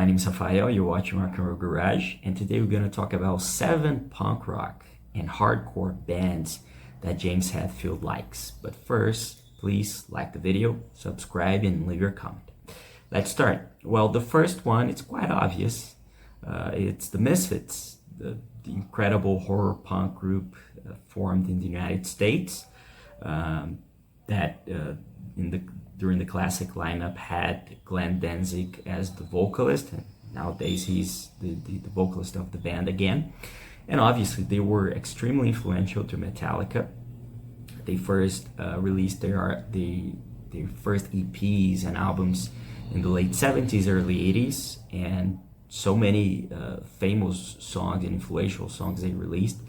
My name is Rafael, you're watching Rock and Roll Garage, and today we're going to talk about 7 punk rock and hardcore bands that James Hetfield likes. But first, please like the video, subscribe, and leave your comment. Let's start. Well, the first one, it's quite obvious. It's the Misfits, the incredible horror punk group formed in the United States during the classic lineup had Glenn Danzig as the vocalist, and nowadays he's the vocalist of the band again. And obviously they were extremely influential to Metallica. They first released their first EPs and albums in the late 70s, early 80s, and so many famous songs and influential songs they released.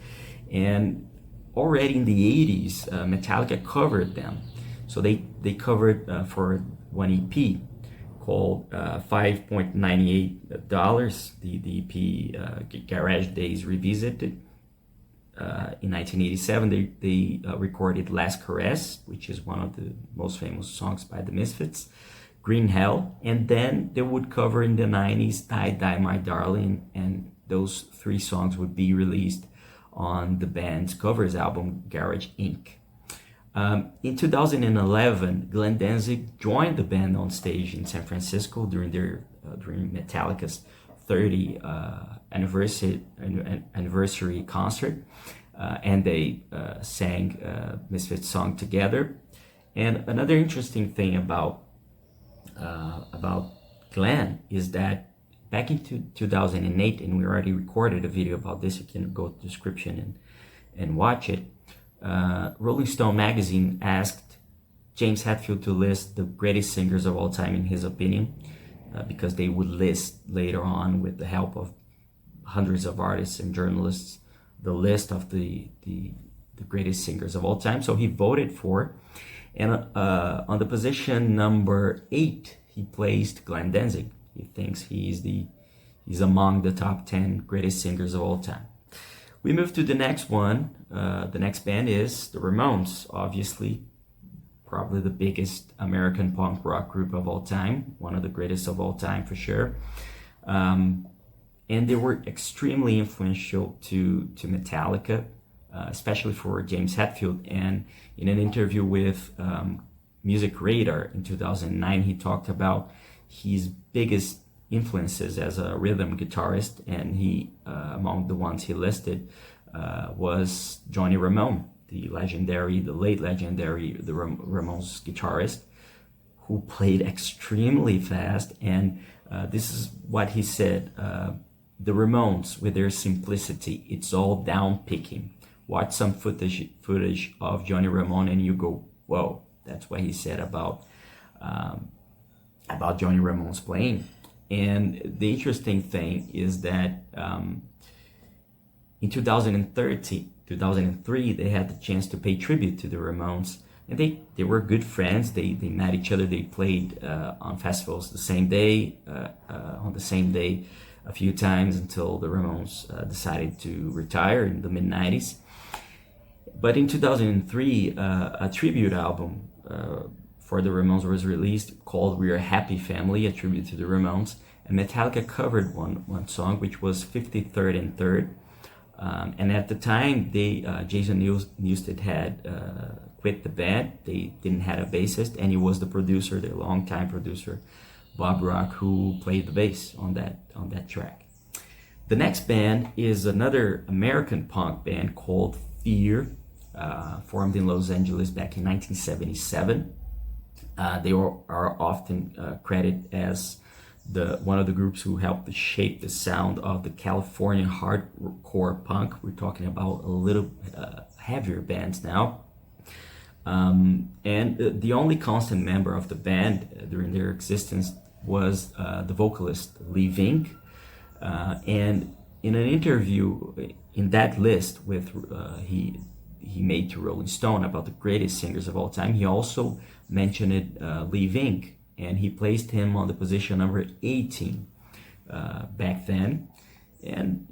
And already in the 80s, Metallica covered them. So they covered for one EP called $5.98, the EP Garage Days Revisited. In 1987, they recorded Last Caress, which is one of the most famous songs by the Misfits, Green Hell, and then they would cover in the 90s Die Die My Darling, and those 3 songs would be released on the band's covers album Garage Inc. In 2011, Glenn Danzig joined the band on stage in San Francisco during Metallica's 30th anniversary concert, and they sang Misfits song together. And another interesting thing about Glenn is that back in 2008, and we already recorded a video about this, you can go to the description and watch it. Rolling Stone magazine asked James Hetfield to list the greatest singers of all time in his opinion, because they would list later on, with the help of hundreds of artists and journalists, the list of the greatest singers of all time. So he voted for, and on the position number 8, he placed Glenn Danzig. He thinks he's among the top 10 greatest singers of all time. We move to the next one. The next band is the Ramones, obviously, probably the biggest American punk rock group of all time, one of the greatest of all time for sure. And they were extremely influential to Metallica, especially for James Hetfield. And in an interview with Music Radar in 2009, he talked about his biggest influences as a rhythm guitarist, and he among the ones he listed was Johnny Ramone, the late legendary Ramones guitarist, who played extremely fast. And this is what he said: the Ramones, with their simplicity, it's all down picking. Watch some footage of Johnny Ramone and you go, whoa. That's what he said about Johnny Ramone's playing. And the interesting thing is that in 2003, they had the chance to pay tribute to the Ramones. And they were good friends. They met each other. They played on festivals the same day, on the same day a few times, until the Ramones decided to retire in the mid-90s. But in 2003, a tribute album for the Ramones was released called We Are a Happy Family, a tribute to the Ramones, and Metallica covered one song, which was 53rd and 3rd. And at the time, Jason Newsted had quit the band. They didn't have a bassist, and he was the producer, their longtime producer, Bob Rock, who played the bass on that track. The next band is another American punk band called Fear, formed in Los Angeles back in 1977. They are often credited as one of the groups who helped to shape the sound of the California hardcore punk. We're talking about a little heavier bands now. And the only constant member of the band during their existence was the vocalist Lee Vink. And in an interview in that list he made to Rolling Stone about the greatest singers of all time, he also mentioned Lee Vink, and he placed him on the position number 18 back then. And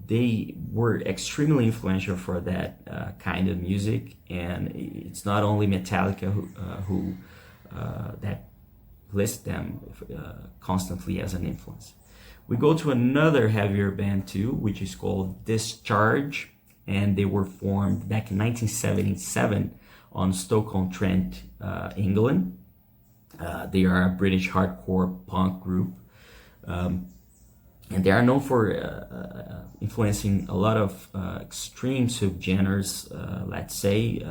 they were extremely influential for that kind of music. And it's not only Metallica who list them constantly as an influence. We go to another heavier band too, which is called Discharge, and they were formed back in 1977 on Stoke-on-Trent, England. They are a British hardcore punk group, and they are known for influencing a lot of extreme subgenres, let's say,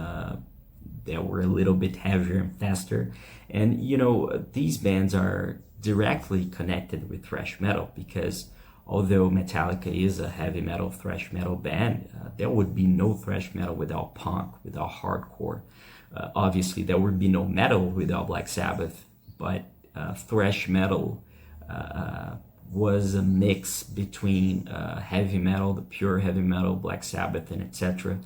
that were a little bit heavier and faster. And you know, these bands are directly connected with thrash metal, because although Metallica is a heavy metal thrash metal band, there would be no thrash metal without punk, without hardcore. Obviously there would be no metal without Black Sabbath, but thrash metal was a mix between heavy metal, the pure heavy metal, Black Sabbath and etc.,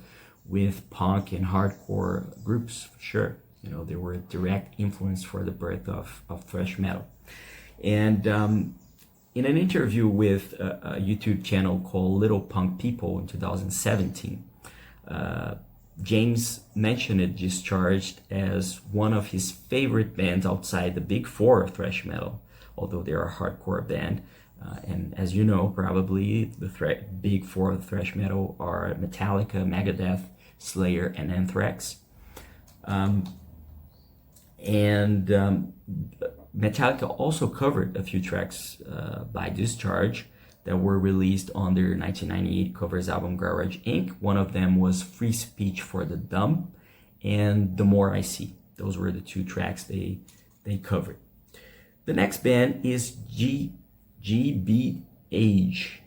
with punk and hardcore groups, for sure. You know, they were a direct influence for the birth of thrash metal. And in an interview with a YouTube channel called Little Punk People in 2017, James mentioned Discharged as one of his favorite bands outside the big four of thrash metal, although they're a hardcore band. And as you know, probably the big four of thrash metal are Metallica, Megadeth, Slayer, and Anthrax. Metallica also covered a few tracks by Discharge that were released on their 1998 covers album Garage Inc. One of them was Free Speech for the Dumb and The More I See. Those were the two tracks they covered. The next band is GB Age,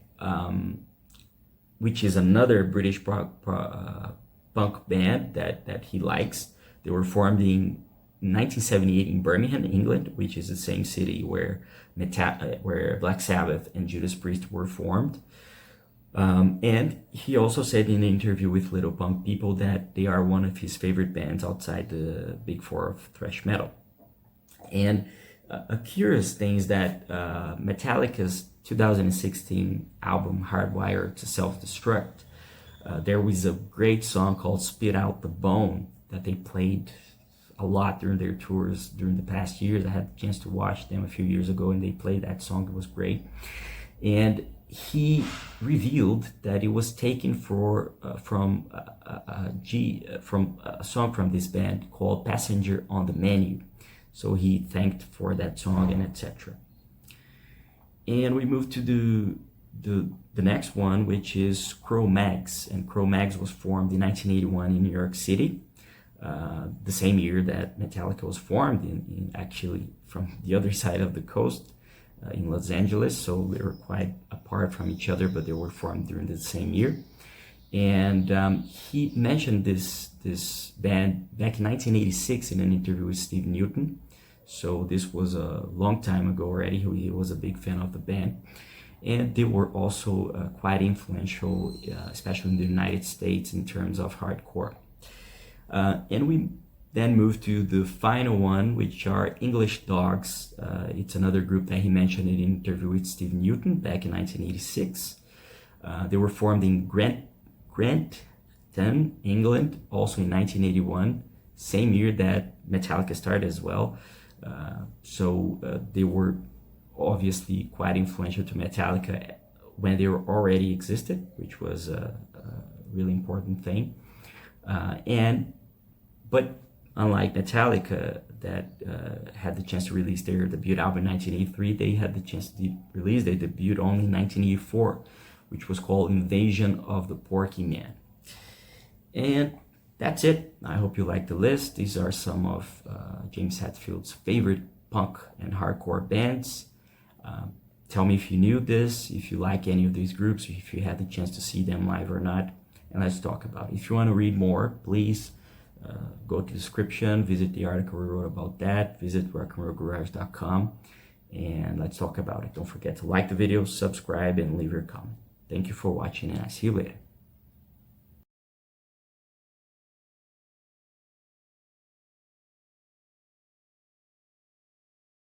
which is another British punk band that he likes. They were formed in 1978 in Birmingham, England, which is the same city where Black Sabbath and Judas Priest were formed. And he also said in an interview with Little Punk People that they are one of his favorite bands outside the big four of thrash metal. And a curious thing is that Metallica's 2016 album Hardwired to Self-Destruct, there was a great song called Spit Out the Bone that they played a lot during their tours during the past years. I had a chance to watch them a few years ago and they played that song. It was great. And he revealed that it was taken from a song from this band called Passenger on the Menu. So he thanked for that song and etc. And we move to the next one, which is Cro-Mags. And Cro-Mags was formed in 1981 in New York City. The same year that Metallica was formed, in actually from the other side of the coast, in Los Angeles. So they were quite apart from each other, but they were formed during the same year. And he mentioned this band back in 1986 in an interview with Steve Newton. So this was a long time ago already. He was a big fan of the band. And they were also quite influential, especially in the United States in terms of hardcore. And we then move to the final one, which are English Dogs. It's another group that he mentioned in an interview with Steve Newton back in 1986. They were formed in Grantham, England, also in 1981, same year that Metallica started as well. So they were obviously quite influential to Metallica when they were already existed, which was a really important thing. But unlike Metallica, that had the chance to release their debut album in 1983, they had the chance to release their debut only in 1984, which was called Invasion of the Porky Man. And that's it. I hope you like the list. These are some of James Hetfield's favorite punk and hardcore bands. Tell me if you knew this, if you like any of these groups, if you had the chance to see them live or not, and let's talk about it. If you want to read more, please go to the description, visit the article we wrote about that, visit rockandrollgarage.com, and let's talk about it. Don't forget to like the video, subscribe, and leave your comment. Thank you for watching, and I'll see you later.